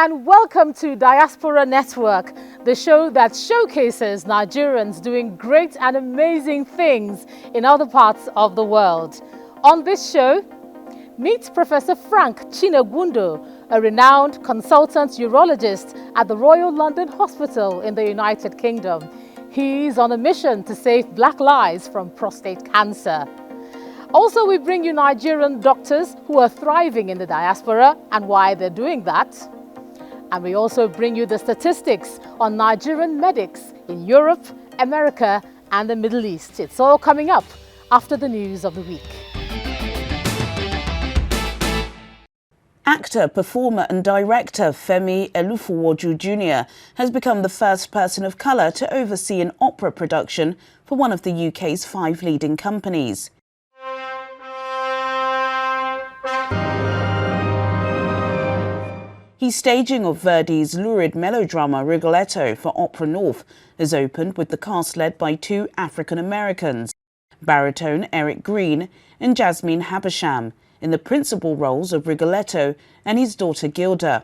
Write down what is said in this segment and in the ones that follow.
and welcome to Diaspora Network, the show that showcases Nigerians doing great and amazing things in other parts of the world. On this show, meet Professor Frank Chinogwundo, a renowned consultant urologist at the Royal London Hospital in the United Kingdom. He's on a mission to save black lives from prostate cancer. Also, we bring you Nigerian doctors who are thriving in the diaspora and why they're doing that. And we also bring you the statistics on Nigerian medics in Europe, America, and the Middle East. It's all coming up after the news of the week. Actor, performer and director Femi Olutoye Jr. has become the first person of colour to oversee an opera production for one of the UK's 5 leading companies. His staging of Verdi's lurid melodrama Rigoletto for Opera North has opened with the cast led by 2 African Americans, baritone Eric Green and Jasmine Habasham, in the principal roles of Rigoletto and his daughter Gilda.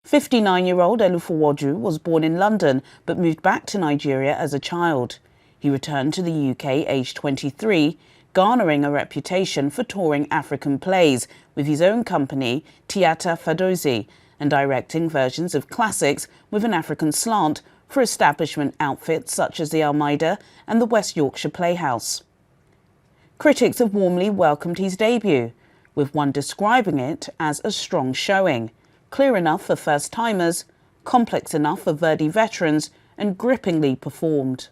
59-year-old Olutoye was born in London but moved back to Nigeria as a child. He returned to the UK aged 23, garnering a reputation for touring African plays with his own company, Theatre Fadozi, and directing versions of classics with an African slant for establishment outfits such as the Almeida and the West Yorkshire Playhouse. Critics have warmly welcomed his debut, with one describing it as a strong showing, clear enough for first-timers, complex enough for Verdi veterans, and grippingly performed.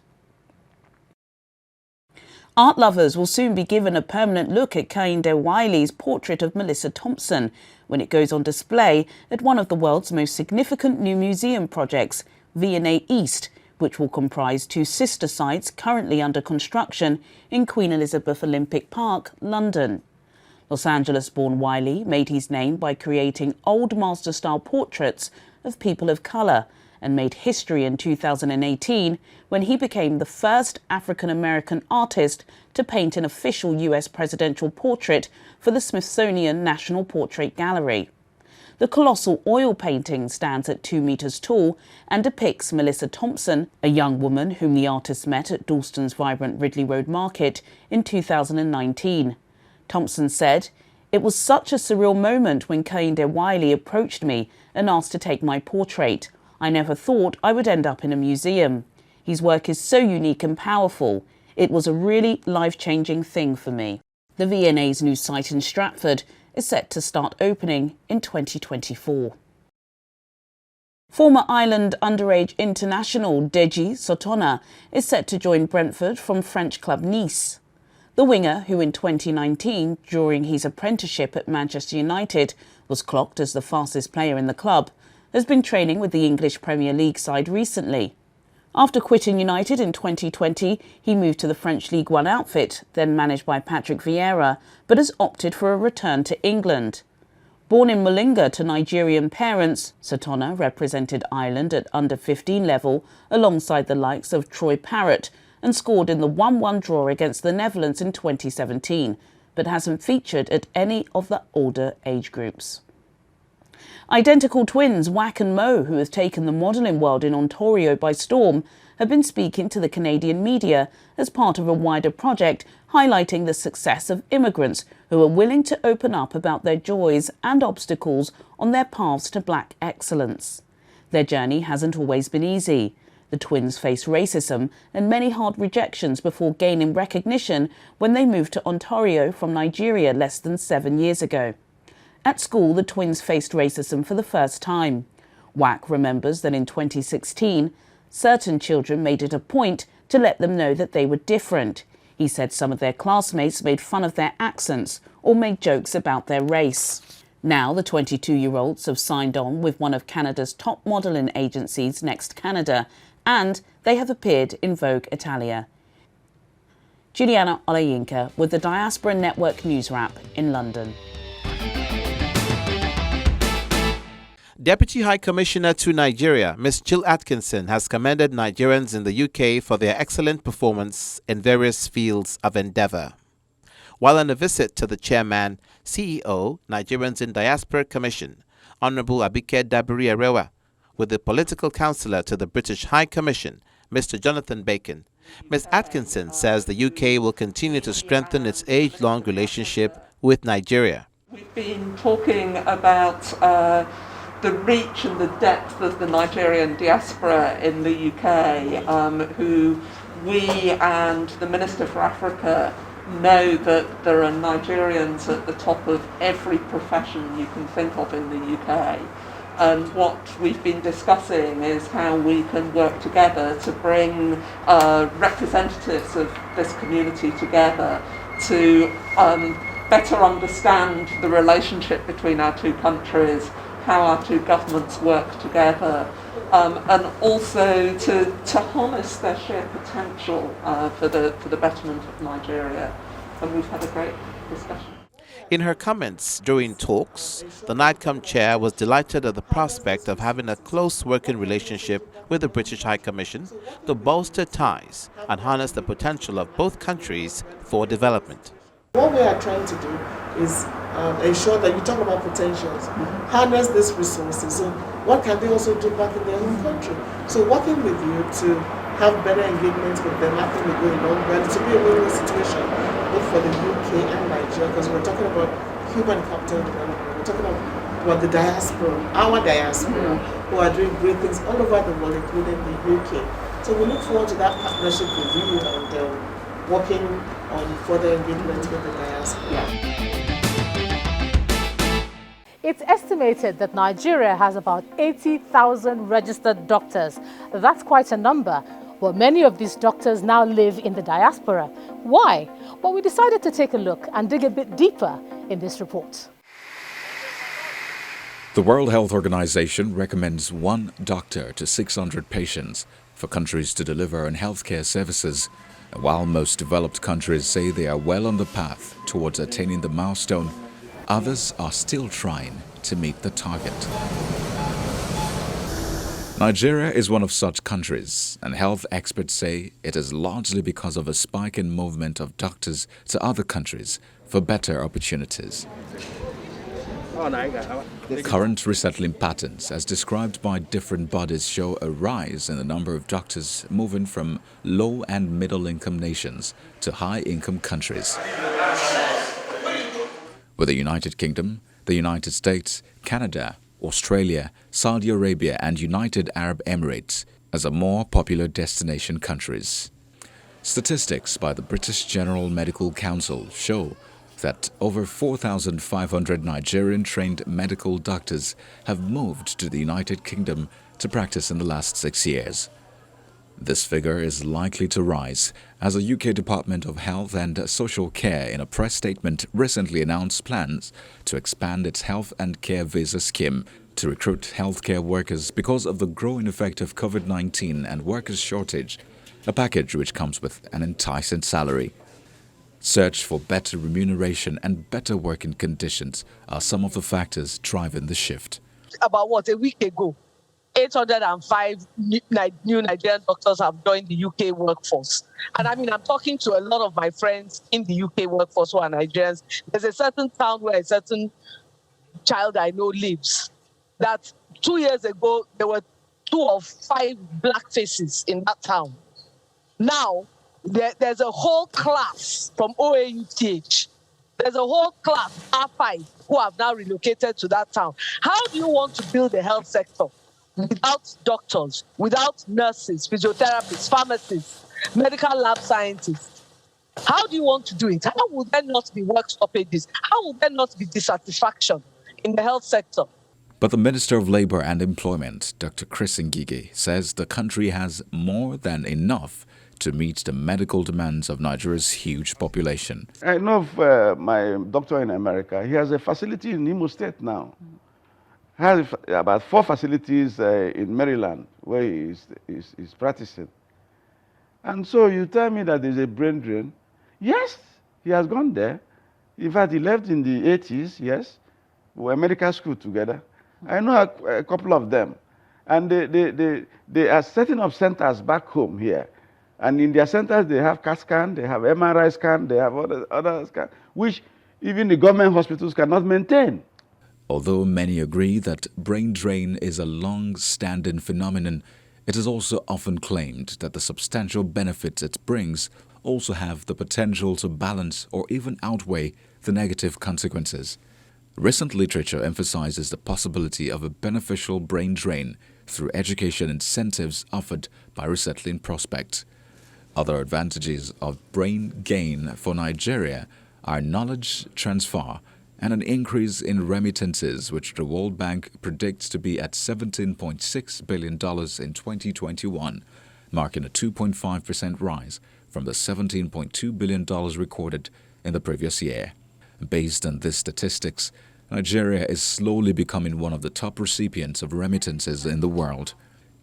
Art lovers will soon be given a permanent look at Kehinde Wiley's portrait of Melissa Thompson when it goes on display at one of the world's most significant new museum projects, V&A East, which will comprise 2 sister sites currently under construction in Queen Elizabeth Olympic Park, London. Los Angeles-born Wiley made his name by creating old master-style portraits of people of colour, and made history in 2018 when he became the first African-American artist to paint an official US presidential portrait for the Smithsonian National Portrait Gallery. The colossal oil painting stands at 2 meters tall and depicts Melissa Thompson, a young woman whom the artist met at Dalston's vibrant Ridley Road Market in 2019. Thompson said, "It was such a surreal moment when Kehinde Wiley approached me and asked to take my portrait. I never thought I would end up in a museum. His work is so unique and powerful. It was a really life-changing thing for me." The V&A's new site in Stratford is set to start opening in 2024. Former Ireland underage international Deji Sotona is set to join Brentford from French club Nice. The winger, who in 2019, during his apprenticeship at Manchester United, was clocked as the fastest player in the club, has been training with the English Premier League side recently. After quitting United in 2020, he moved to the French League One outfit, then managed by Patrick Vieira, but has opted for a return to England. Born in Mullingar to Nigerian parents, Sotona represented Ireland at under-15 level alongside the likes of Troy Parrott and scored in the 1-1 draw against the Netherlands in 2017, but hasn't featured at any of the older age groups. Identical twins Wack and Mo, who have taken the modelling world in Ontario by storm, have been speaking to the Canadian media as part of a wider project highlighting the success of immigrants who are willing to open up about their joys and obstacles on their paths to black excellence. Their journey hasn't always been easy. The twins faced racism and many hard rejections before gaining recognition when they moved to Ontario from Nigeria less than 7 years ago. At school, the twins faced racism for the first time. Wack remembers that in 2016, certain children made it a point to let them know that they were different. He said some of their classmates made fun of their accents or made jokes about their race. Now, the 22-year-olds have signed on with one of Canada's top modelling agencies, Next Canada, and they have appeared in Vogue Italia. Juliana Olayinka with the Diaspora Network News Wrap in London. Deputy High Commissioner to Nigeria, Ms. Jill Atkinson, has commended Nigerians in the UK for their excellent performance in various fields of endeavour. While on a visit to the chairman, CEO, Nigerians in Diaspora Commission, Honourable Abike Dabiri Arewa, with the political counsellor to the British High Commission, Mr. Jonathan Bacon. Ms. Atkinson says the UK will continue to strengthen its age-long relationship with Nigeria. We've been talking about the reach and the depth of the Nigerian diaspora in the UK, who we and the Minister for Africa know that there are Nigerians at the top of every profession you can think of in the UK. And what we've been discussing is how we can work together to bring representatives of this community together to better understand the relationship between our two countries, how our two governments work together, and also to harness their sheer potential for the betterment of Nigeria. And we've had a great discussion. In her comments during talks, the NIDCOM chair was delighted at the prospect of having a close working relationship with the British High Commission to bolster ties and harness the potential of both countries for development. What we are trying to do is ensure that you talk about potentials, harness these resources, so what can they also do back in their own country? So working with you to have better engagements with them, I think will go a long way. To be a win-win situation, both for the UK and Nigeria, because we're talking about human capital development. We're talking about the diaspora, our diaspora, who are doing great things all over the world, including the UK. So we look forward to that partnership with you and working on further engagement with the diaspora. It's estimated that Nigeria has about 80,000 registered doctors. That's quite a number. But many of these doctors now live in the diaspora. Why? Well, we decided to take a look and dig a bit deeper in this report. The World Health Organization recommends 1 doctor to 600 patients for countries to deliver on healthcare services. While most developed countries say they are well on the path towards attaining the milestone, others are still trying to meet the target. Nigeria is one of such countries, and health experts say it is largely because of a spike in movement of doctors to other countries for better opportunities. Current resettling patterns, as described by different bodies, show a rise in the number of doctors moving from low and middle-income nations to high-income countries. With the United Kingdom, the United States, Canada, Australia, Saudi Arabia and United Arab Emirates as a more popular destination countries. Statistics by the British General Medical Council show that over 4,500 Nigerian-trained medical doctors have moved to the United Kingdom to practice in the last 6 years. This figure is likely to rise as the UK Department of Health and Social Care in a press statement recently announced plans to expand its health and care visa scheme to recruit healthcare workers because of the growing effect of COVID-19 and workers' shortage, a package which comes with an enticing salary. Search for better remuneration and better working conditions are some of the factors driving the shift. About a week ago, 805 new Nigerian doctors have joined the UK workforce. And I mean, I'm talking to a lot of my friends in the UK workforce who are Nigerians. There's a certain town where a certain child I know lives, that 2 years ago, there were 2 of 5 black faces in that town. Now, there's a whole class from OAUTH. There's a whole class, R5, who have now relocated to that town. How do you want to build a health sector without doctors, without nurses, physiotherapists, pharmacists, medical lab scientists? How do you want to do it? How would there not be work stoppages? How would there not be dissatisfaction in the health sector? But the Minister of Labour and Employment, Dr. Chris Ngige, says the country has more than enough to meet the medical demands of Nigeria's huge population. I know of my doctor in America. He has a facility in Imo State now. He has about 4 facilities in Maryland where he is practicing. And so you tell me that there's a brain drain. Yes, he has gone there. In fact, he left in the 80s, yes. We were medical school together. I know a couple of them. And they are setting up centers back home here. And in their centers, they have CAT scan, they have MRI scan, they have other scans, which even the government hospitals cannot maintain. Although many agree that brain drain is a long-standing phenomenon, it is also often claimed that the substantial benefits it brings also have the potential to balance or even outweigh the negative consequences. Recent literature emphasizes the possibility of a beneficial brain drain through education incentives offered by resettling prospects. Other advantages of brain gain for Nigeria are knowledge transfer and an increase in remittances, which the World Bank predicts to be at $17.6 billion in 2021, marking a 2.5% rise from the $17.2 billion recorded in the previous year. Based on these statistics, Nigeria is slowly becoming one of the top recipients of remittances in the world.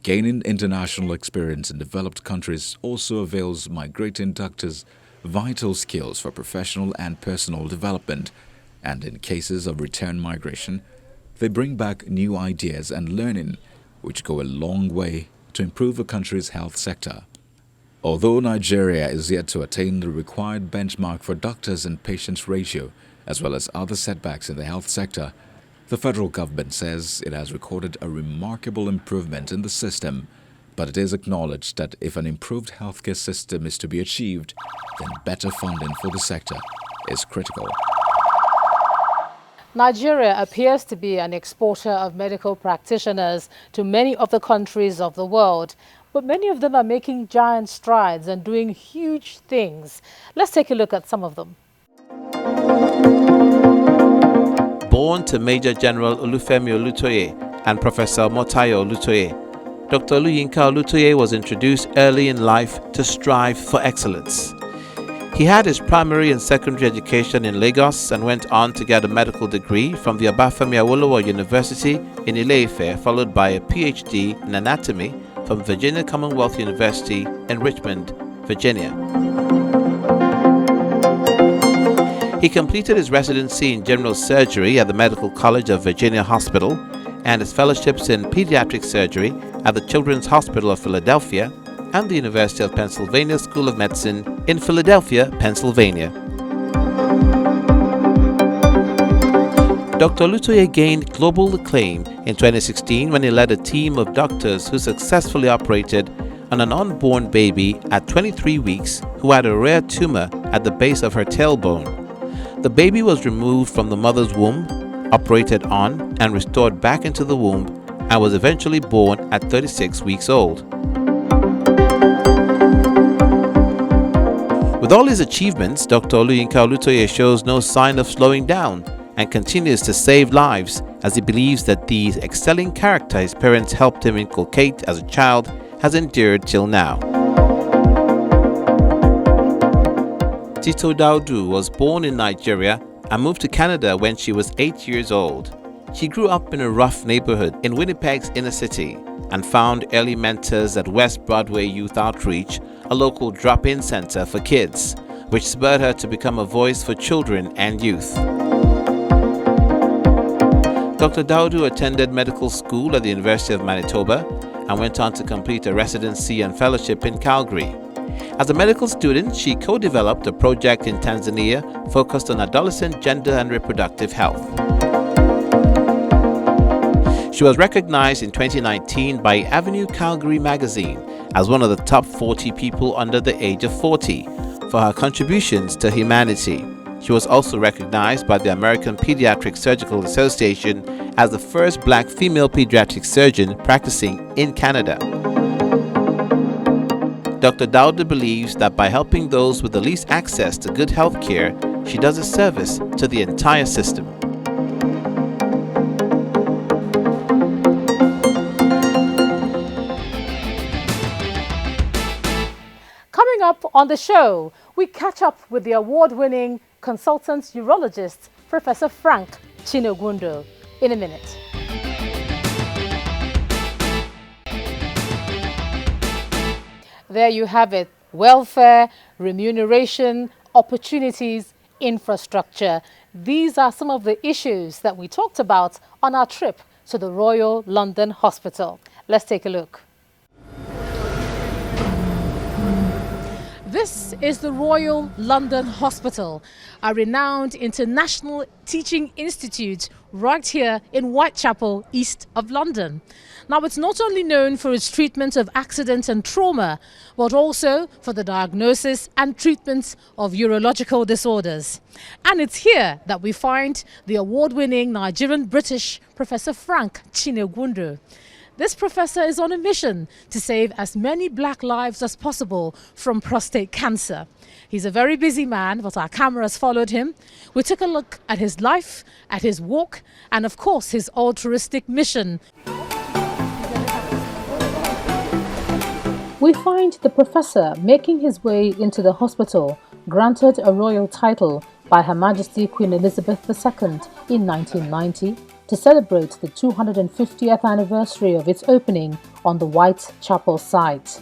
Gaining international experience in developed countries also avails migrating doctors vital skills for professional and personal development, and in cases of return migration, they bring back new ideas and learning, which go a long way to improve a country's health sector. Although Nigeria is yet to attain the required benchmark for doctors and patients ratio, as well as other setbacks in the health sector, the federal government says it has recorded a remarkable improvement in the system, but it is acknowledged that if an improved healthcare system is to be achieved, then better funding for the sector is critical. Nigeria appears to be an exporter of medical practitioners to many of the countries of the world, but many of them are making giant strides and doing huge things. Let's take a look at some of them. Born to Major General Olufemi Olutoye and Professor Motayo Olutoye, Dr. Oluyinka Olutoye was introduced early in life to strive for excellence. He had his primary and secondary education in Lagos and went on to get a medical degree from the Obafemi Awolowo University in Ile-Ife, followed by a PhD in anatomy from Virginia Commonwealth University in Richmond, Virginia. He completed his residency in general surgery at the Medical College of Virginia Hospital and his fellowships in pediatric surgery at the Children's Hospital of Philadelphia and the University of Pennsylvania School of Medicine in Philadelphia, Pennsylvania. Dr. Olutoye gained global acclaim in 2016 when he led a team of doctors who successfully operated on an unborn baby at 23 weeks who had a rare tumor at the base of her tailbone. The baby was removed from the mother's womb, operated on, and restored back into the womb, and was eventually born at 36 weeks old. With all his achievements, Dr. Oluyinka Olutoye shows no sign of slowing down and continues to save lives, as he believes that the excelling character his parents helped him inculcate as a child has endured till now. Tito Daodu was born in Nigeria and moved to Canada when she was 8 years old. She grew up in a rough neighborhood in Winnipeg's inner city and found early mentors at West Broadway Youth Outreach, a local drop-in center for kids, which spurred her to become a voice for children and youth. Dr. Daodu attended medical school at the University of Manitoba and went on to complete a residency and fellowship in Calgary. As a medical student, she co-developed a project in Tanzania focused on adolescent gender and reproductive health. She was recognized in 2019 by Avenue Calgary magazine as one of the top 40 people under the age of 40 for her contributions to humanity. She was also recognized by the American Pediatric Surgical Association as the first black female pediatric surgeon practicing in Canada. Dr. Daodu believes that by helping those with the least access to good health care, she does a service to the entire system. Coming up on the show, we catch up with the award-winning consultant urologist, Professor Frank Chinogwundo, in a minute. There you have it. Welfare, remuneration, opportunities, infrastructure. These are some of the issues that we talked about on our trip to the Royal London Hospital. Let's take a look. This is the Royal London Hospital, a renowned international teaching institute right here in Whitechapel, east of London. Now, it's not only known for its treatment of accident and trauma, but also for the diagnosis and treatment of urological disorders. And it's here that we find the award-winning Nigerian-British Professor Frank Chinogwundo. This professor is on a mission to save as many black lives as possible from prostate cancer. He's a very busy man, but our cameras followed him. We took a look at his life, at his walk, and of course his altruistic mission. We find the professor making his way into the hospital, granted a royal title by Her Majesty Queen Elizabeth II in 1990 to celebrate the 250th anniversary of its opening on the Whitechapel site.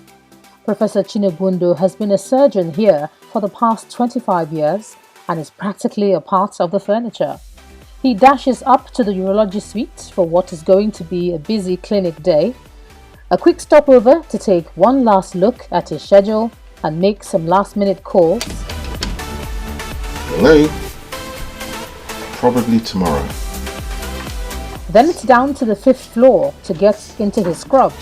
Professor Chinogwundo has been a surgeon here for the past 25 years and is practically a part of the furniture. He dashes up to the urology suite for what is going to be a busy clinic day. A quick stopover to take one last look at his schedule and make some last-minute calls. Hello? Probably tomorrow. Then it's down to the 5th floor to get into his scrubs.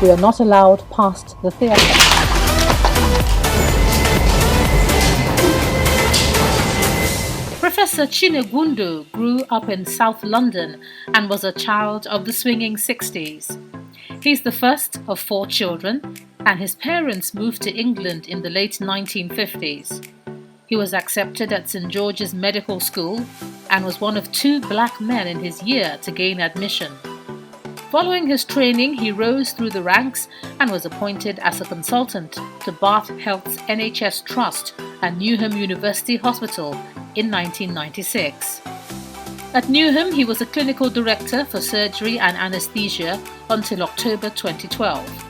We are not allowed past the theatre. Professor Chinogwundo grew up in South London and was a child of the swinging 60s. He's the first of 4 children, and his parents moved to England in the late 1950s. He was accepted at St. George's Medical School and was one of 2 black men in his year to gain admission. Following his training, he rose through the ranks and was appointed as a consultant to Bath Health's NHS Trust at Newham University Hospital in 1996. At Newham, he was a clinical director for surgery and anaesthesia until October 2012.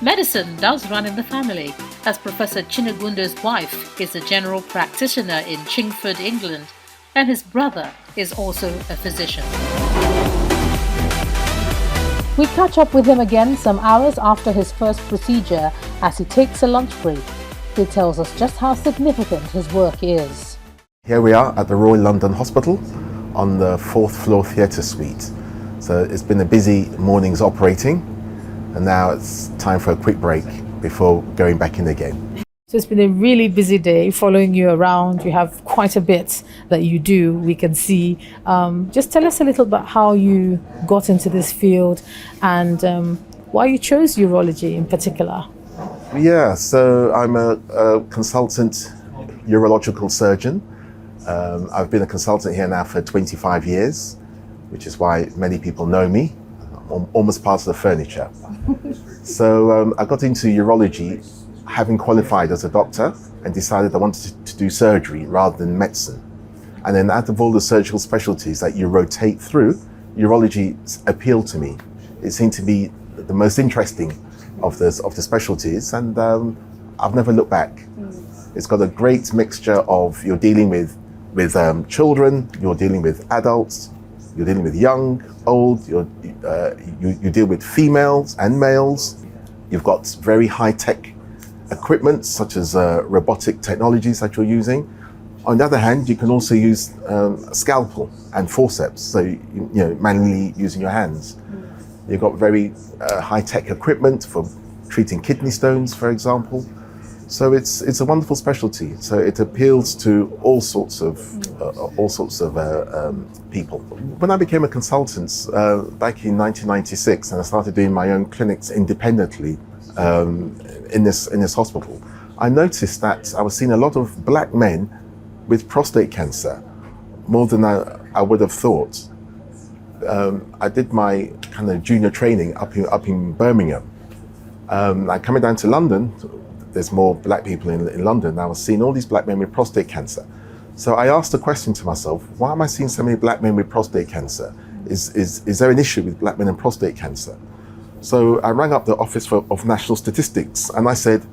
Medicine does run in the family, as Professor Chinogwundo's wife is a general practitioner in Chingford, England, and his brother is also a physician. We catch up with him again some hours after his first procedure as he takes a lunch break. He tells us just how significant his work is. Here we are at the Royal London Hospital on the 4th floor theatre suite. So it's been a busy morning's operating, and now it's time for a quick break before going back in again. So it's been a really busy day following you around. You have quite a bit that you do, we can see. Just tell us a little about how you got into this field and why you chose urology in particular. Yeah, so I'm a consultant urological surgeon. I've been a consultant here now for 25 years, which is why many people know me. I'm almost part of the furniture. So I got into urology having qualified as a doctor and decided I wanted to do surgery rather than medicine. And then out of all the surgical specialties that you rotate through, urology appealed to me. It seemed to be the most interesting of the specialties, and I've never looked back. It's got a great mixture of, you're dealing with children, you're dealing with adults, you're dealing with young, old, you deal with females and males. You've got very high-tech equipment such as robotic technologies that you're using. On the other hand, you can also use a scalpel and forceps, so you know, manually using your hands. You've got very high-tech equipment for treating kidney stones, for example. So it's a wonderful specialty. So it appeals to all sorts of people. When I became a consultant back in 1996, and I started doing my own clinics independently in this hospital, I noticed that I was seeing a lot of black men with prostate cancer, more than I would have thought. I did my kind of junior training up in Birmingham. Like coming down to London, there's more black people in London. I was seeing all these black men with prostate cancer. So I asked the question to myself, why am I seeing so many black men with prostate cancer? Is there an issue with black men and prostate cancer? So I rang up the Office of National Statistics and I said,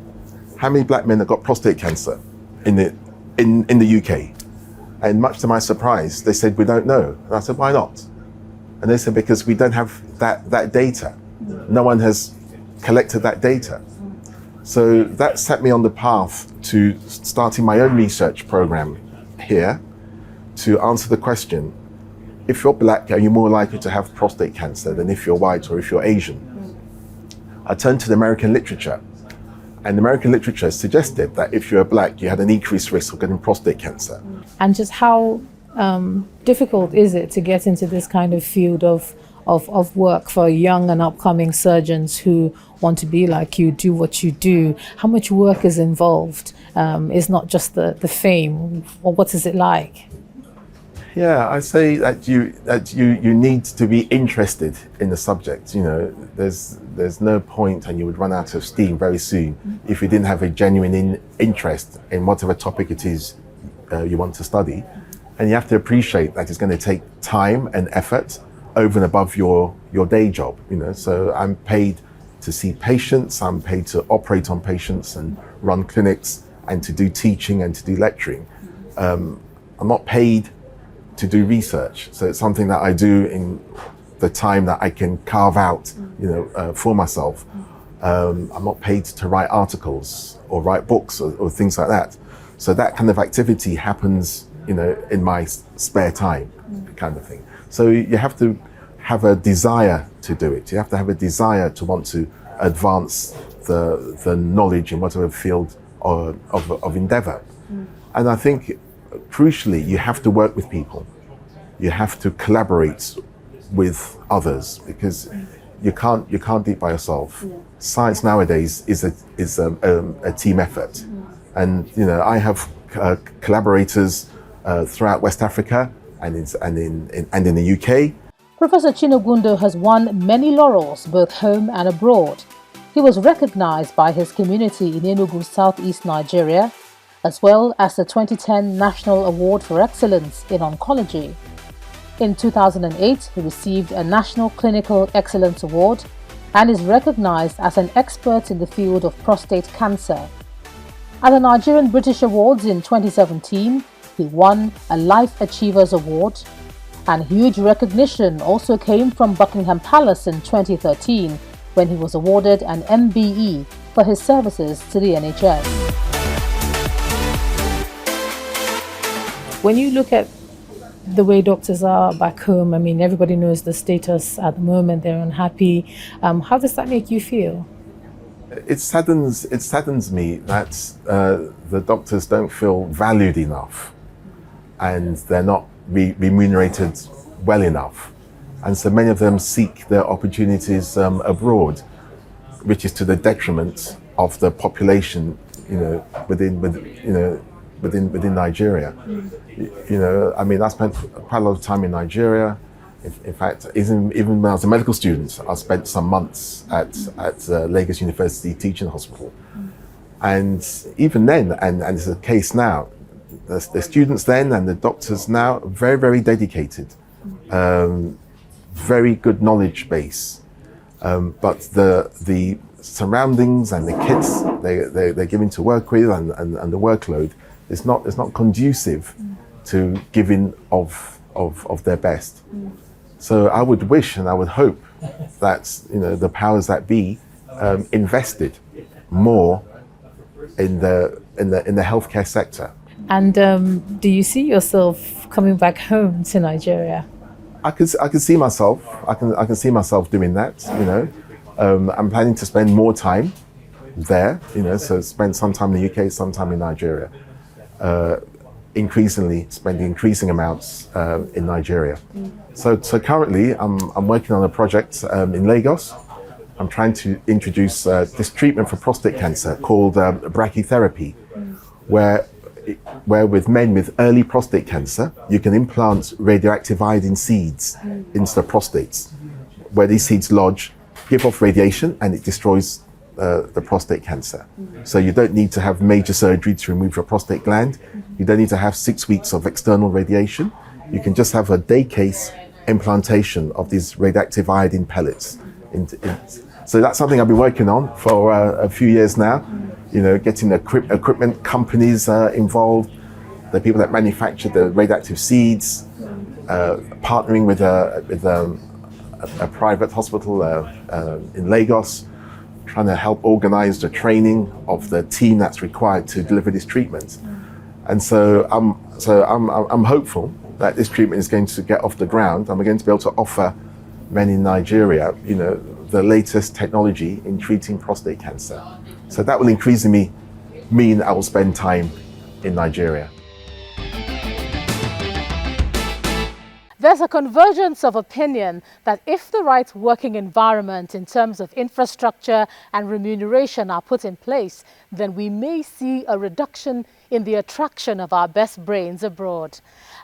how many black men have got prostate cancer in the UK? And much to my surprise, they said, we don't know. And I said, why not? And they said, because we don't have that data. No one has collected that data. So that set me on the path to starting my own research program here to answer the question, if you're black, are you more likely to have prostate cancer than if you're white or if you're Asian? I turned to the American literature, and the American literature suggested that if you're black, you had an increased risk of getting prostate cancer. And just how difficult is it to get into this kind of field of work for young and upcoming surgeons who want to be like you, do what you do? How much work is involved? It's not just the fame, or what is it like? Yeah, I say that you need to be interested in the subject. You know, there's no point, and you would run out of steam very soon if you didn't have a genuine interest in whatever topic it is you want to study. And you have to appreciate that it's going to take time and effort over and above your day job. You know, so I'm paid to see patients, I'm paid to operate on patients and run clinics and to do teaching and to do lecturing. I'm not paid to do research, so it's something that I do in the time that I can carve out, you know, for myself. I'm not paid to write articles or write books or things like that. So that kind of activity happens, you know, in my spare time, kind of thing. So you have to have a desire to do it. You have to have a desire to want to advance the knowledge in whatever field of endeavor. And I think crucially, you have to work with people. You have to collaborate with others, because you can't do it by yourself. Science nowadays is a team effort, and you know, I have collaborators throughout West Africa and in the UK. Professor Chinogwundo has won many laurels both home and abroad. He was recognized by his community in Enugu, southeast Nigeria, as well as the 2010 National Award for Excellence in Oncology. In 2008, he received a National Clinical Excellence Award and is recognized as an expert in the field of prostate cancer. At the Nigerian British Awards in 2017, he won a Life Achievers Award, and huge recognition also came from Buckingham Palace in 2013 when he was awarded an MBE for his services to the NHS. When you look at the way doctors are back home, I mean, everybody knows the status at the moment, they're unhappy. How does that make you feel? It saddens me that the doctors don't feel valued enough, and they're not remunerated well enough. And so many of them seek their opportunities abroad, which is to the detriment of the population, you know, within Nigeria. You know, I mean, I spent quite a lot of time in Nigeria. In fact, even when I was a medical student, I spent some months at Lagos University Teaching Hospital. And even then, and it's the case now, the students then and the doctors now are very, very dedicated, very good knowledge base. But the surroundings and the kids they're given to work with and the workload is not conducive to giving of their best. So I would wish and I would hope that, you know, the powers that be invested more in the healthcare sector. And do you see yourself coming back home to Nigeria? I can see myself. I can see myself doing that. You know, I'm planning to spend more time there. You know, so spend some time in the UK, some time in Nigeria. Increasingly spending increasing amounts in Nigeria. So currently I'm working on a project in Lagos. I'm trying to introduce this treatment for prostate cancer called brachytherapy, where with men with early prostate cancer, you can implant radioactive iodine seeds into the prostates, where these seeds lodge, give off radiation, and it destroys the prostate cancer. So you don't need to have major surgery to remove your prostate gland. You don't need to have 6 weeks of external radiation. You can just have a day case implantation of these radioactive iodine pellets. So that's something I've been working on for a few years now. You know, getting the equipment companies involved, the people that manufacture the radioactive seeds, partnering with a private hospital in Lagos, trying to help organize the training of the team that's required to deliver this treatment. And so I'm hopeful that this treatment is going to get off the ground, and we're going to be able to offer men in Nigeria, the latest technology in treating prostate cancer. So that will increasingly mean I will spend time in Nigeria. There's a convergence of opinion that if the right working environment in terms of infrastructure and remuneration are put in place, then we may see a reduction in the attraction of our best brains abroad.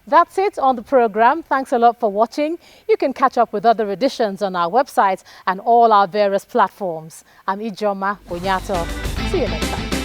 That's it on the program. Thanks a lot for watching. You can catch up with other editions on our website and all our various platforms. I'm Ijoma Onyato. See you next time.